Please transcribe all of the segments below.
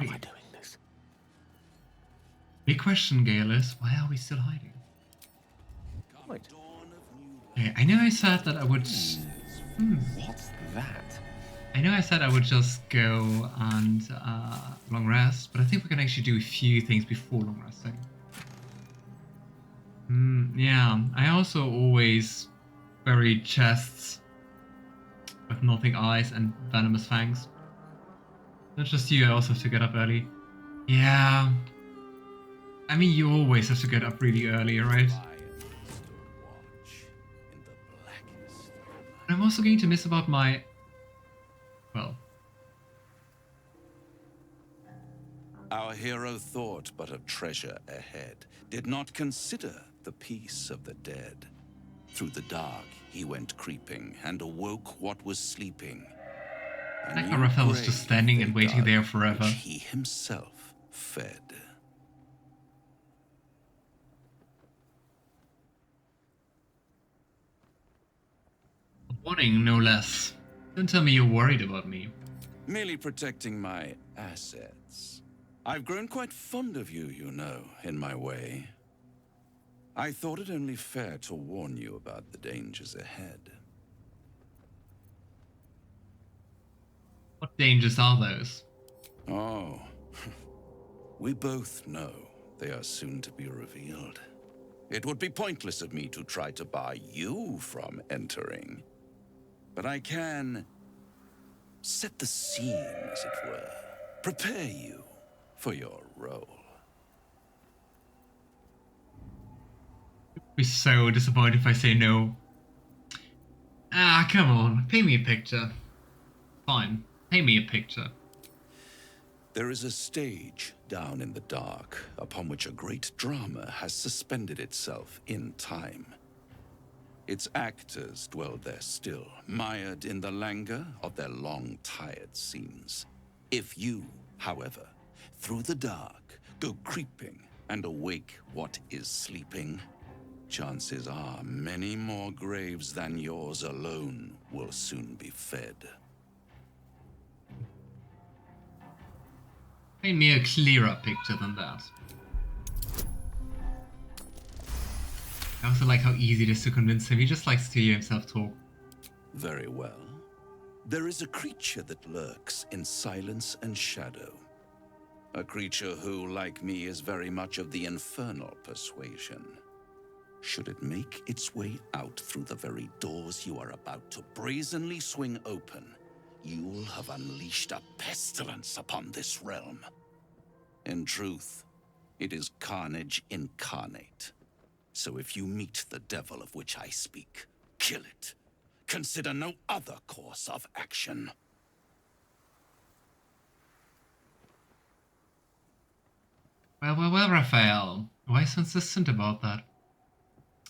already. Why doing this? Big question, Gale, is why are we still hiding? Wait. Okay, I know I said that I would... What's that? I know I said I would just go and long rest, but I think we can actually do a few things before long resting. Yeah, I also always bury chests with nothing eyes and venomous fangs. Not just you, I also have to get up early. Yeah. I mean, you always have to get up really early, right? I'm also going to miss about my... well... Our hero thought but of treasure ahead, did not consider the peace of the dead. Through the dark he went creeping, and awoke what was sleeping. I like how Raphael was just standing and waiting there forever. Which he himself fed. A warning, no less. Don't tell me you're worried about me. Merely protecting my assets. I've grown quite fond of you, you know, in my way. I thought it only fair to warn you about the dangers ahead. What dangers are those? Oh, we both know they are soon to be revealed. It would be pointless of me to try to bar you from entering. But I can set the scene, as it were. Prepare you for your role. I'd be so disappointed if I say no. Ah, come on. Paint me a picture. Fine. Paint me a picture. There is a stage down in the dark upon which a great drama has suspended itself in time. Its actors dwell there still, mired in the languor of their long, tired scenes. If you, however, through the dark, go creeping and awake what is sleeping, chances are many more graves than yours alone will soon be fed. Paint me a clearer picture than that. I also like how easy it is to convince him. He just likes to hear himself talk. Very well. There is a creature that lurks in silence and shadow. A creature who, like me, is very much of the infernal persuasion. Should it make its way out through the very doors you are about to brazenly swing open, you'll have unleashed a pestilence upon this realm. In truth, it is carnage incarnate. So if you meet the devil of which I speak, kill it. Consider no other course of action. Well, Raphael. Why so insistent about that?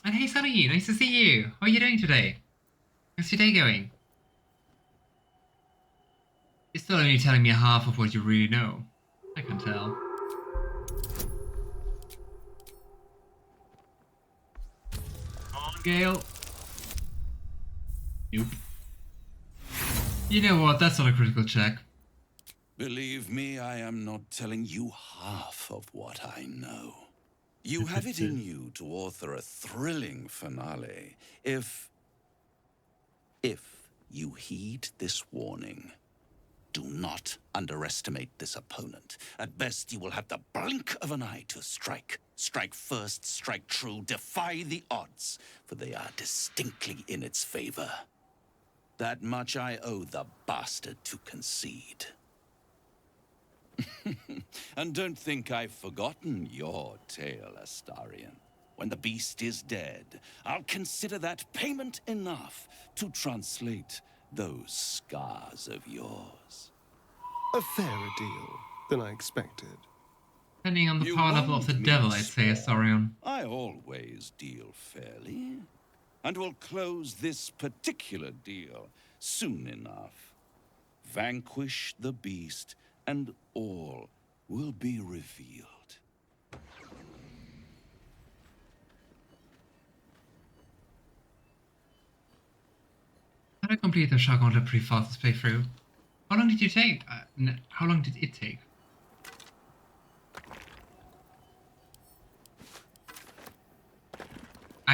And hey, Sunny, nice to see you. How are you doing today? How's your day going? You're still only telling me half of what you really know. I can tell. Come on, Gale. Nope. You know what? That's not a critical check. Believe me, I am not telling you half of what I know. You have it in you to author a thrilling finale if you heed this warning. Do not underestimate this opponent. At best, you will have the blink of an eye to strike. Strike first, strike true, defy the odds, for they are distinctly in its favor. That much I owe the bastard to concede. And don't think I've forgotten your tale, Astarion. When the beast is dead, I'll consider that payment enough to translate those scars of yours. A fairer deal than I expected. Depending on the You power level of the won't devil, need I'd say, spawn. Astarion. I always deal fairly, and will close this particular deal soon enough. Vanquish the beast, and all will be revealed. How to complete the Shotgun pretty fast playthrough? How long did you take? How long did it take?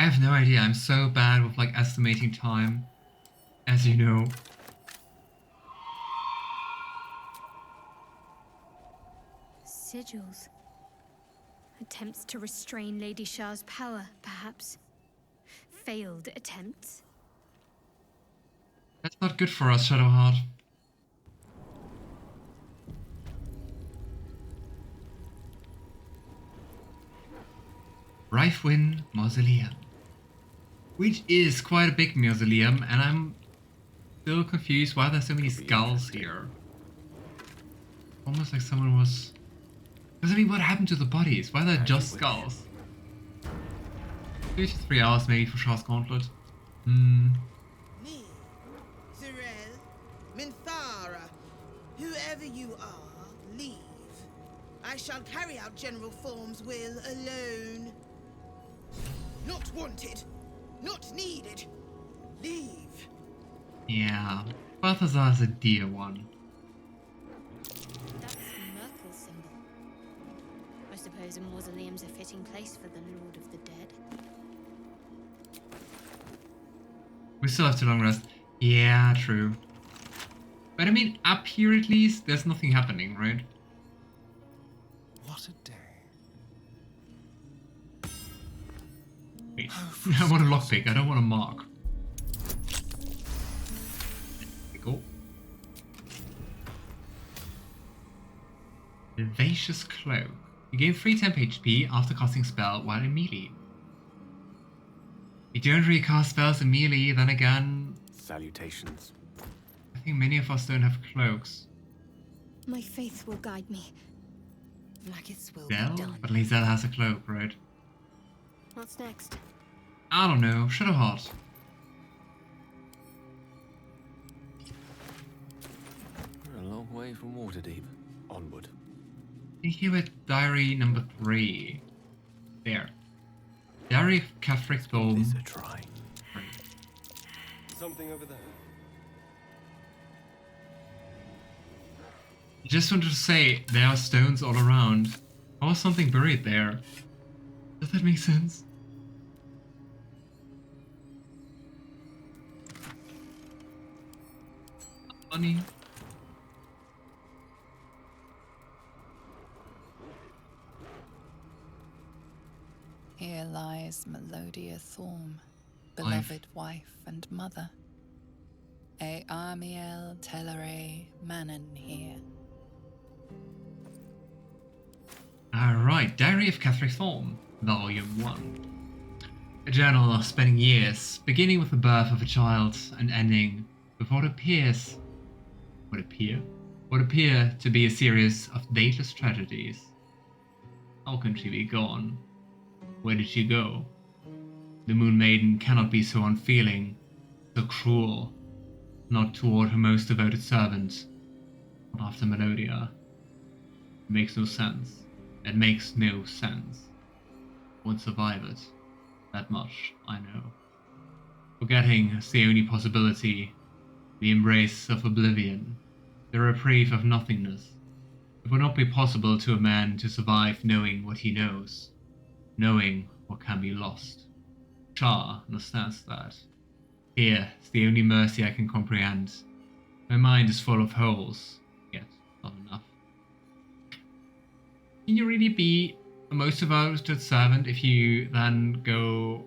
I have no idea. I'm so bad with like estimating time, as you know. Sigils. Attempts to restrain Lady Shah's power, perhaps. Failed attempts. That's not good for us, Shadowheart. Rifewin Mausoleum. Which is quite a big mausoleum, and I'm still confused why there's so many skulls here. Almost like someone was... Because I mean, what happened to the bodies? Why are there just skulls? 2 to 3 hours maybe for Shah's Gauntlet. Me, Zirel, Minthara, whoever you are, leave. I shall carry out General Form's will alone. Not wanted, not needed. Leave. Yeah, Balthazar's a dear one. That's Merkel's symbol. I suppose a mausoleum's a fitting place for the Lord of the Dead. We still have to long rest. Yeah, true. But I mean, up here at least, there's nothing happening, right? What a day. Wait, I want a lockpick, I don't want a mark. Cool. Vivacious Cloak. You gain 3 temp HP after casting spell while in melee. You don't really cast spells in melee, then again, Salutations. I think many of us don't have cloaks. My faith will guide me. Like its will Zell? be done. But at least Zell has a cloak, right? What's next? I don't know, Shadowheart. We're a long way from Waterdeep. Onward. Thank you with diary number 3. There. Diary of Catherick's Dome. This a try. Something over there. Just wanted to say, there are stones all around. Or was something buried there? Does that make sense? Money. Here lies Melodia Thorm, beloved wife and mother. E Amiel Telere Manon here. Alright, Diary of Catherick Thorm, Volume 1. A journal of spending years, beginning with the birth of a child and ending with what appear to be a series of dateless tragedies. How can she be gone? Where did she go? The Moon Maiden cannot be so unfeeling, so cruel, not toward her most devoted servant, but after Melodia. It makes no sense. It makes no sense. Won't survive it. That much I know. Forgetting is the only possibility. The embrace of oblivion. The reprieve of nothingness. It would not be possible to a man to survive knowing what he knows. Knowing what can be lost. Shah understands that. Here is the only mercy I can comprehend. My mind is full of holes, yet not enough. Can you really be a most devoted servant if you then go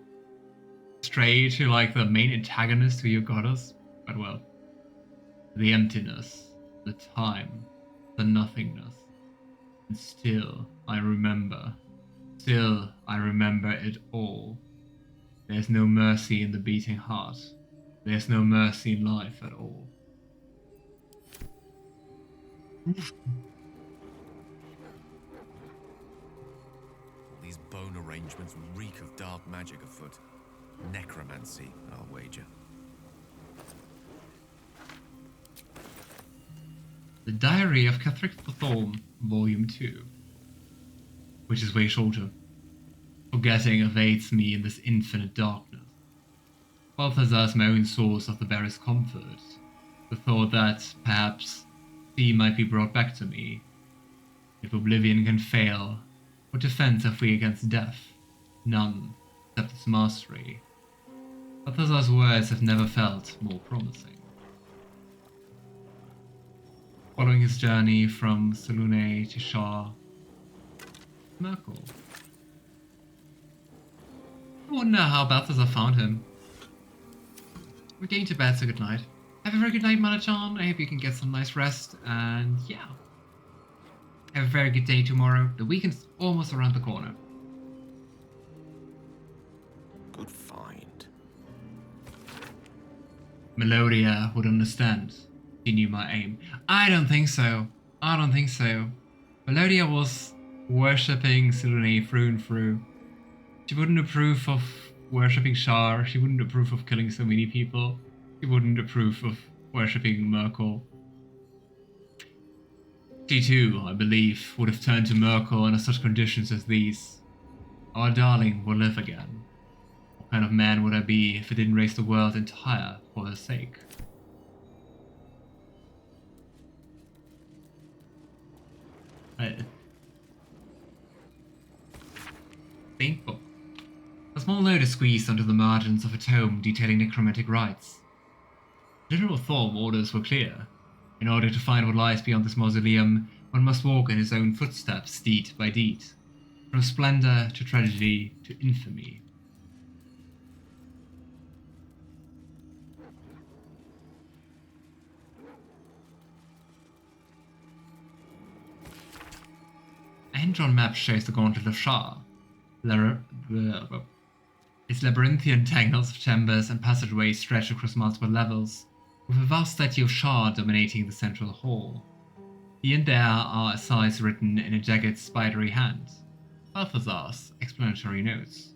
stray to like the main antagonist to your goddess? But well, the emptiness, the time, the nothingness. And still I remember. Still I remember it all. There's no mercy in the beating heart. There's no mercy in life at all. These bone arrangements reek of dark magic afoot. Necromancy, I'll wager. The Diary of Catherick Thorm, Volume 2. Which is way shorter. Forgetting evades me in this infinite darkness. Balthazar's my own source of the barest comfort. The thought that, perhaps, she might be brought back to me. If oblivion can fail, what defense have we against death? None. accept its mastery. Balthazar's words have never felt more promising. Following his journey from Selûne to Shah, Merkel. I wonder how Balthazar found him. We're getting to bed, so good night. Have a very good night, Mana-chan. I hope you can get some nice rest, and yeah. Have a very good day tomorrow. The weekend's almost around the corner. Good find. Melodia would understand. She knew my aim. I don't think so. I don't think so. Melodia was worshipping Selûne through and through. She wouldn't approve of worshipping Shar. She wouldn't approve of killing so many people. She wouldn't approve of worshipping Merkel. She too, I believe, would have turned to Merkel under such conditions as these. Our darling will live again. What kind of man would I be if I didn't raise the world entire for her sake? Saint book. A small note is squeezed onto the margins of a tome detailing necromantic rites. General Thorm orders were clear. In order to find what lies beyond this mausoleum, one must walk in his own footsteps, deed by deed, from splendor to tragedy to infamy. A hand-drawn map shows the Gauntlet of Shar. Its labyrinthian tangles of chambers and passageways stretch across multiple levels, with a vast statue of Shar dominating the central hall. Here and there are asides written in a jagged, spidery hand. Balthazar's explanatory notes.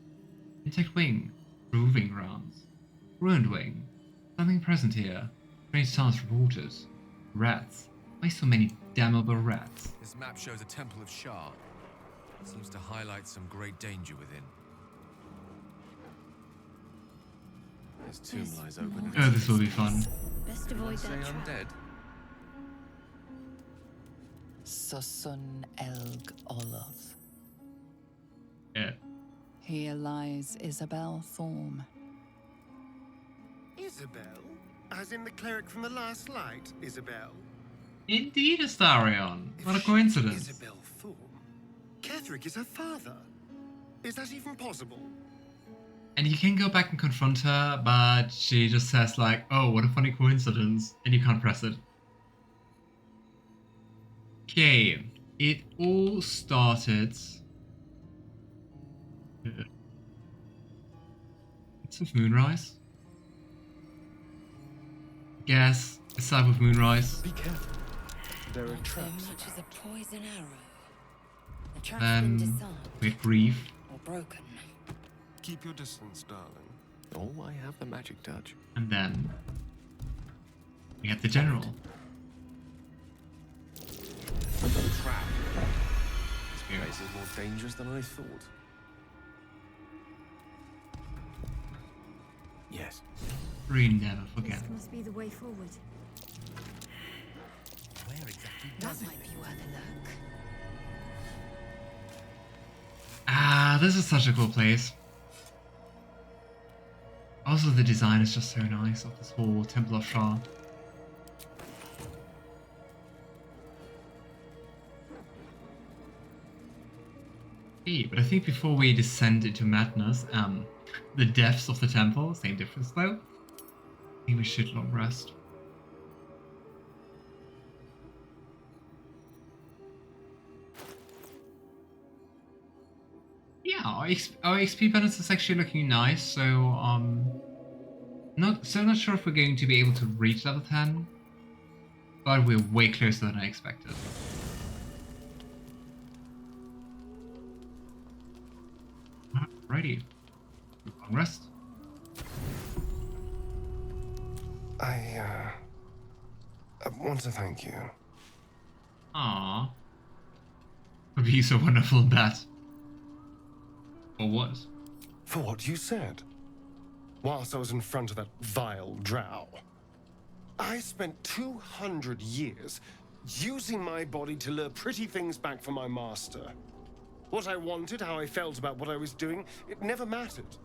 Intact wing, proving grounds. Ruined wing. Something present here. Strange sounds reported. Rats. Why so many damnable rats? This map shows a temple of Shar. Seems to highlight some great danger within. This tomb lies open. Oh, this will be fun. Best avoid Say that trap. undead. Susun Elg Olaf. Yeah. Here lies Isabel Thorm. Isabel? As in the cleric from the last light, Isabel? Indeed, Astarion. What a If coincidence. she's Isabel Thorm, Ketheric is her father. Is that even possible? And you can go back and confront her, but she just says like, oh, what a funny coincidence, and you can't press it. Okay, it all started... It's with Moonrise. Guess, it's side with Moonrise. Be careful. There are Not so traps. much as a poison arrow. The trap's been Then disarmed we have Grief. or broken. Keep your distance, darling. Oh, I have the magic touch. And then we have the General. Trap. This Spirit. place is more dangerous than I thought. Yes. We never forget. This must be the way forward. Where exactly That does it? might be worth a look. Ah, this is such a cool place. Also, the design is just so nice of this whole Temple of Shar. Hey, but I think before we descend into madness, the depths of the temple, same difference though. I think we should long rest. Yeah, our XP balance is actually looking nice, so not sure if we're going to be able to reach level 10, but we're way closer than I expected. Alrighty, long rest. I want to thank you. Aww, for being so wonderful in that. Or what? For what you said. Whilst I was in front of that vile drow. I spent 200 years using my body to lure pretty things back for my master. What I wanted, how I felt about what I was doing, it never mattered.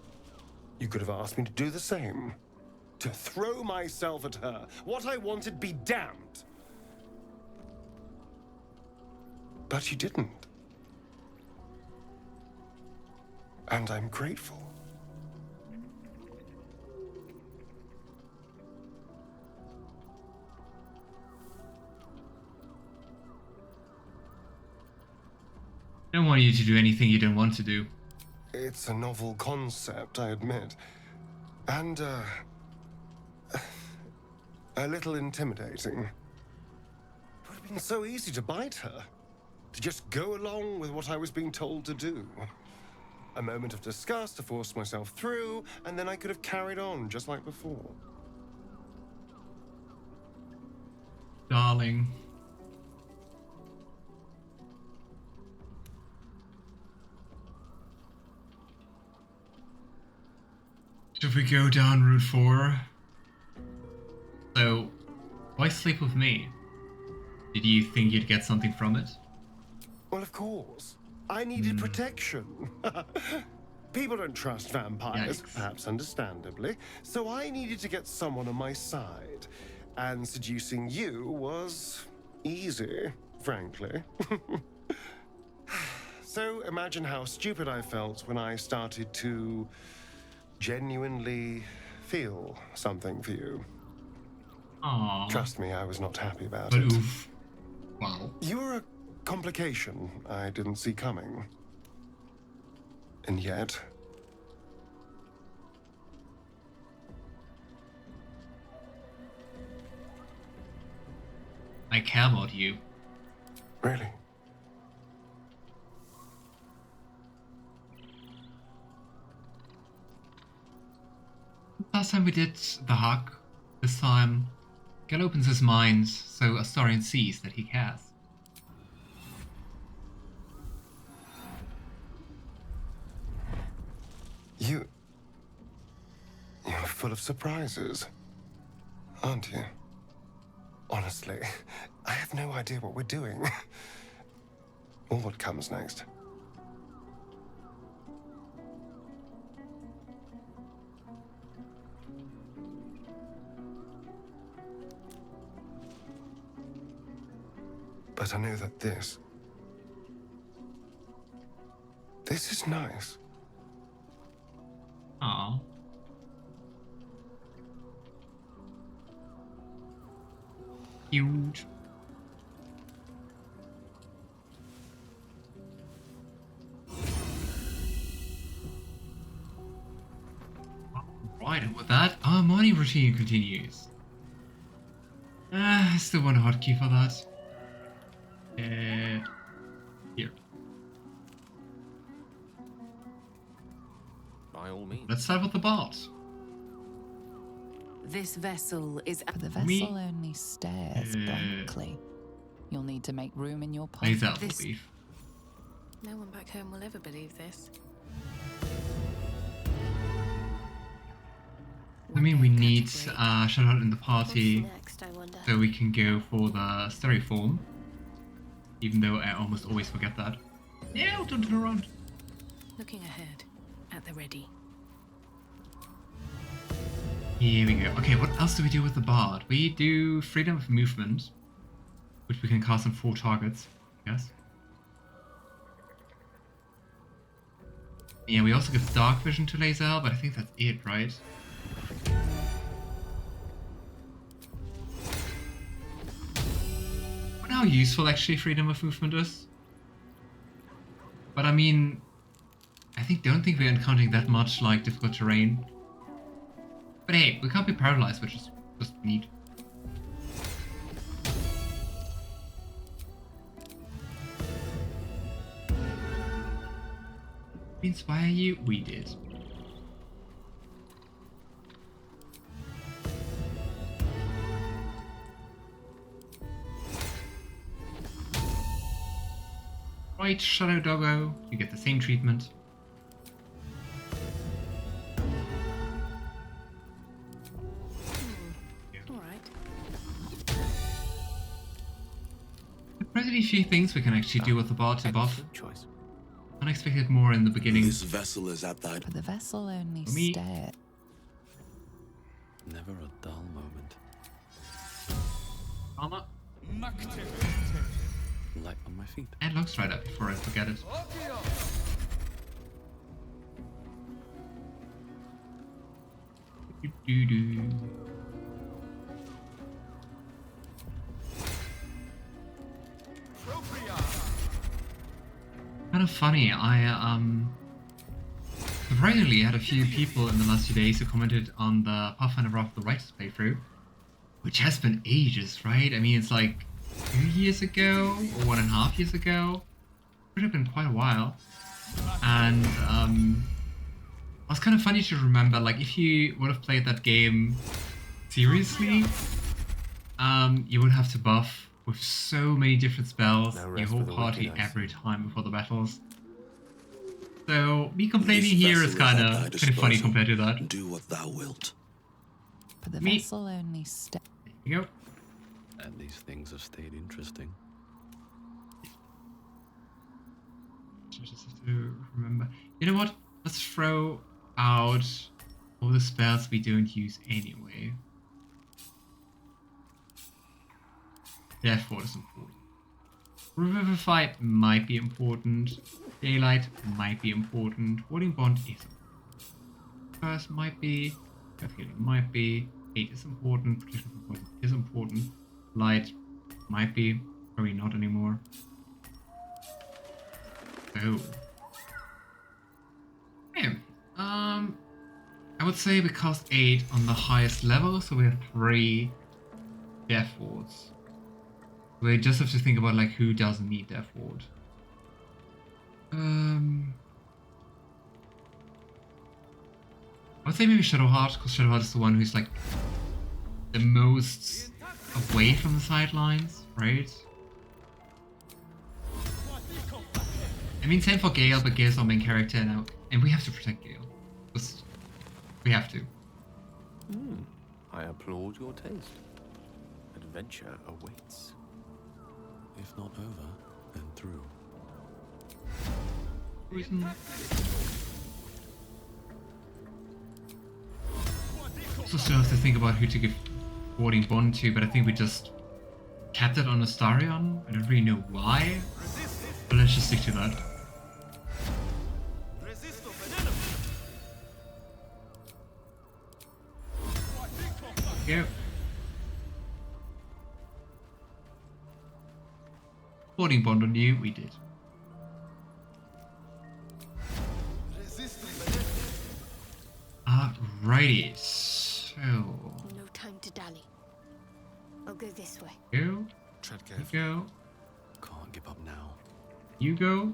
You could have asked me to do the same. To throw myself at her. What I wanted be damned. But you didn't. And I'm grateful. I don't want you to do anything you don't want to do. It's a novel concept, I admit. And, a little intimidating. It would have been so easy to bite her. To just go along with what I was being told to do. A moment of disgust to force myself through, and then I could have carried on just like before. Darling. Should we go down Route 4? So, why sleep with me? Did you think you'd get something from it? Well, of course. I needed protection. People don't trust vampires, Yikes. perhaps understandably, so I needed to get someone on my side. And seducing you was easy, frankly. So imagine how stupid I felt when I started to genuinely feel something for you. Aww. Trust me, I was not happy about But it. oof. Wow. You were a complication I didn't see coming. And yet... I care about you. Really? Last time we did the hug, this time Gale opens his mind so Astarion sees that he cares. You're full of surprises, aren't you? Honestly, I have no idea what we're doing. Or what comes next. But I know that this is nice. Aww. Huge. Right, and with that, our morning routine continues. I still want a hotkey for that. Here. By all means. Let's start with the bard. This vessel is. But the Me- vessel only stares blankly. You'll need to make room in your Lays pocket. out the beef. No one back home will ever believe this. I mean, we need Charlotte in the party What's next, I wonder? so we can go for the styrofoam. Even though I almost always forget that. Yeah, don't turn around. Looking ahead, at the ready. Here we go. Okay, what else do we do with the bard? We do freedom of movement, which we can cast on 4 targets, yes. Yeah, we also give dark vision to Laser, but I think that's it, right? I wonder how useful actually freedom of movement is. But I mean, don't think we're encountering that much like difficult terrain. But hey, we can't be paralyzed, which is just neat. We inspire you? We did. Right, Shadow Doggo, you get the same treatment. Alright. Pretty few things we can actually do with the bard to buff. Good choice. unexpected more in the beginning. This vessel is at thy... But the vessel only For me. stare. Never a dull moment. Armor. Light on my feet. And looks right up before I forget it. Do-do-do. Kind of funny, I surprisingly had a few people in the last few days who commented on the Pathfinder Wrath of the Righteous playthrough, which has been ages, right? I mean, it's like 2 years ago or 1.5 years ago. It would have been quite a while. And it was kind of funny to remember, like, if you would have played that game seriously, you would have to buff with so many different spells No your rest whole for the party wicked eyes. every time before the battles. So me complaining This here vessel is is kind at of thy funny disposal. compared to that. Do what thou wilt. But the Me. vessel only stare. There you go. And these things have stayed interesting. Just have to remember. You know what? Let's throw out all the spells we don't use anyway. Death Ward is important. Revivify might be important. Daylight might be important. Warding Bond is important. Curse might be. Death Healing might be. Hate is important. Protection from poison is important. Light might be. Probably not anymore. Oh. Okay. I would say we cast 8 on the highest level, so we have 3 Death Wards. We just have to think about like who doesn't need Death Ward. I would say maybe Shadowheart, because Shadowheart is the one who's like the most away from the sidelines, right? I mean, same for Gale, but Gale's our main character now, and we have to protect Gale. Just, we have to. I applaud your taste. Adventure awaits. If not over, then through. Reason. Also still have to think about who to give Warding Bond to, but I think we just kept it on Astarion. I don't really know why, but let's just stick to that. Go. Warding Bond on you, we did. Alrighty, so No time to dally. I'll go this way. go, Tread you carefully. go, Can't give up now. you go,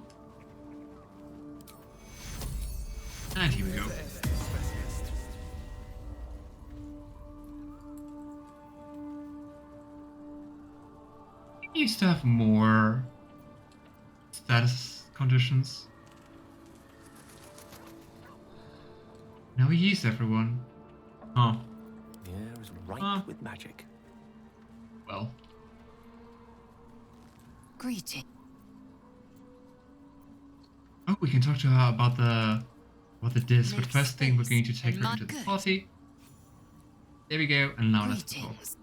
and here we go. We used to have more status conditions. Now we used everyone. Huh. The air is ripe Huh. with magic. Well. Greeting. Oh, we can talk to her about the disc, but Make first thing we're space going to take in her my into the good. party. There we go, and now let's talk. Greetings.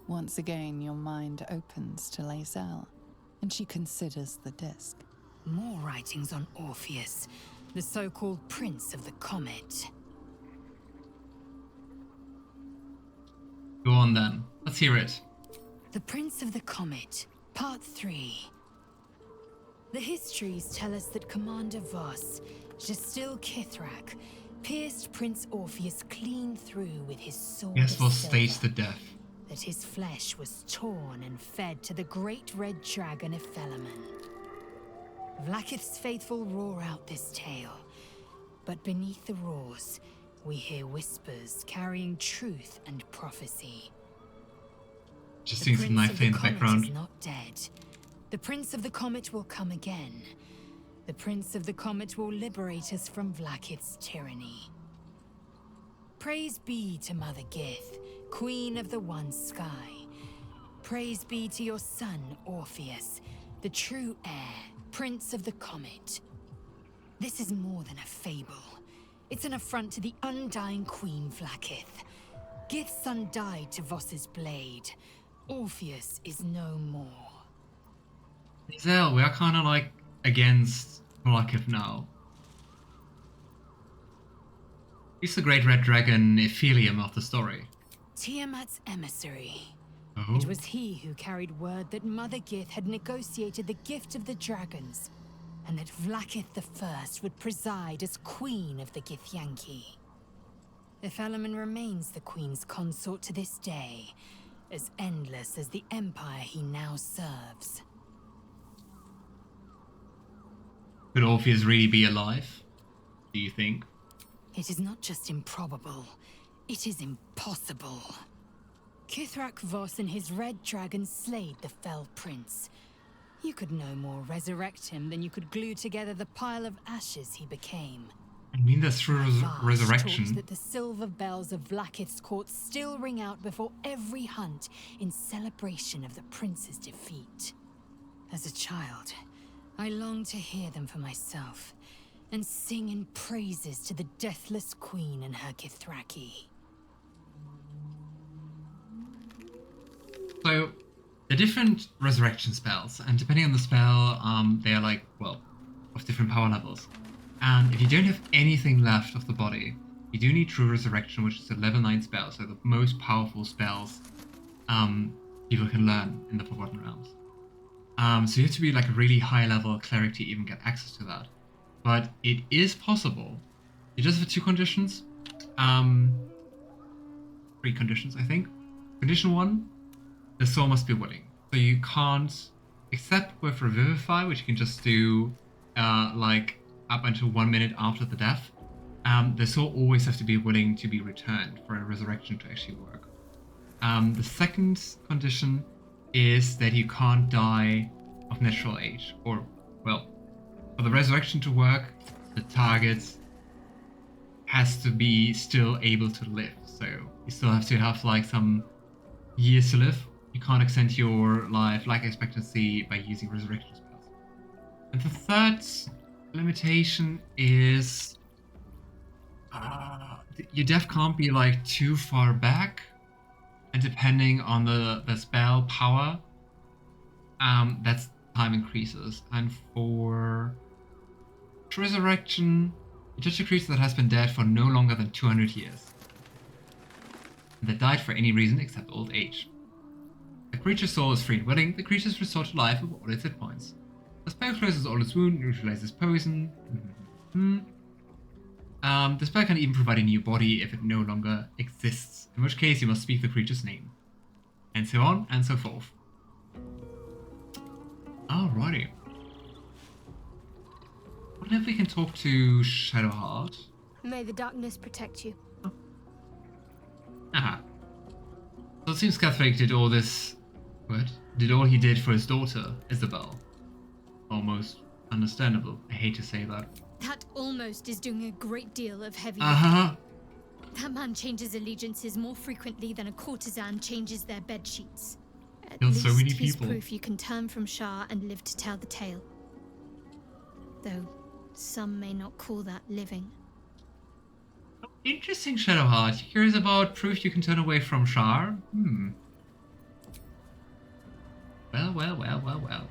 Once again, your mind opens to Lae'zel, and she considers the disc. More writings on Orpheus, the so-called Prince of the Comet. Go on then. Let's hear it. The Prince of the Comet, Part 3. The histories tell us that Commander Voss, Jastil Kithrak, pierced Prince Orpheus clean through with his sword Yes, of was silver, staged to death. that his flesh was torn and fed to the great red dragon Ephelemon. Vlaakith's faithful roar out this tale, but beneath the roars, we hear whispers carrying truth and prophecy. Just The seeing some Prince knife of play in the the Comet background. is not dead. The Prince of the Comet will come again. The Prince of the Comet will liberate us from Vlaakith's tyranny. Praise be to Mother Gith, Queen of the One Sky. Praise be to your son, Orpheus, the true heir Prince of the Comet. This is more than a fable. It's an affront to the undying Queen Vlaakith. Gith's son died to Voss's blade. Orpheus is no more. Lae'zel, we are kind of like against Vlaakith now. He's the great red dragon Ephelium of the story. Tiamat's emissary. Oh. It was he who carried word that Mother Gith had negotiated the gift of the dragons, and that Vlaakith I would preside as Queen of the Githyanki. The Felaman remains the Queen's consort to this day, as endless as the empire he now serves. Could Orpheus really be alive, do you think? It is not just improbable, it is impossible. Kithrak Voss and his red dragon slayed the fell prince. You could no more resurrect him than you could glue together the pile of ashes he became. I mean, that's through resurrection. Talks that the silver bells of Vlaakith's court still ring out before every hunt in celebration of the prince's defeat. As a child, I longed to hear them for myself, and sing in praises to the deathless queen and her Githraki. So, the different resurrection spells, and depending on the spell, they are like, well, of different power levels. And if you don't have anything left of the body, you do need True Resurrection, which is a level 9 spell, so the most powerful spells people can learn in the Forgotten Realms. So you have to be like a really high level cleric to even get access to that. But it is possible. You just have 2 conditions. 3 conditions, I think. Condition 1, the soul must be willing. So you can't, except with Revivify, which you can just do like up until 1 minute after the death, the soul always has to be willing to be returned for a resurrection to actually work. The second condition is that you can't die of natural age, or, well, for the resurrection to work, the target has to be still able to live. So you still have to have like some years to live. You can't extend your life expectancy by using resurrection spells. And the third limitation is your death can't be like too far back, and depending on the spell power, that's time increases. And for resurrection, you touch a creature that has been dead for no longer than 200 years, and that died for any reason except old age. The creature's soul is free and willing. The creature is restored to life with all its hit points. The spell closes all its wound, neutralizes poison. The spell can even provide a new body if it no longer exists, in which case you must speak the creature's name. And so on and so forth. Alrighty. I wonder if we can talk to Shadowheart. May the darkness protect you. Oh. Aha. So it seems Catherick did all this... What? Did all he did for his daughter, Isabel. Almost understandable. I hate to say that. That almost is doing a great deal of heavy Uh-huh. lifting. That man changes allegiances more frequently than a courtesan changes their bed sheets. At Killed least so many he's people. proof you can turn from Shah and live to tell the tale. Though some may not call that living. Interesting, Shadowheart. You're curious about proof you can turn away from Shar? Well.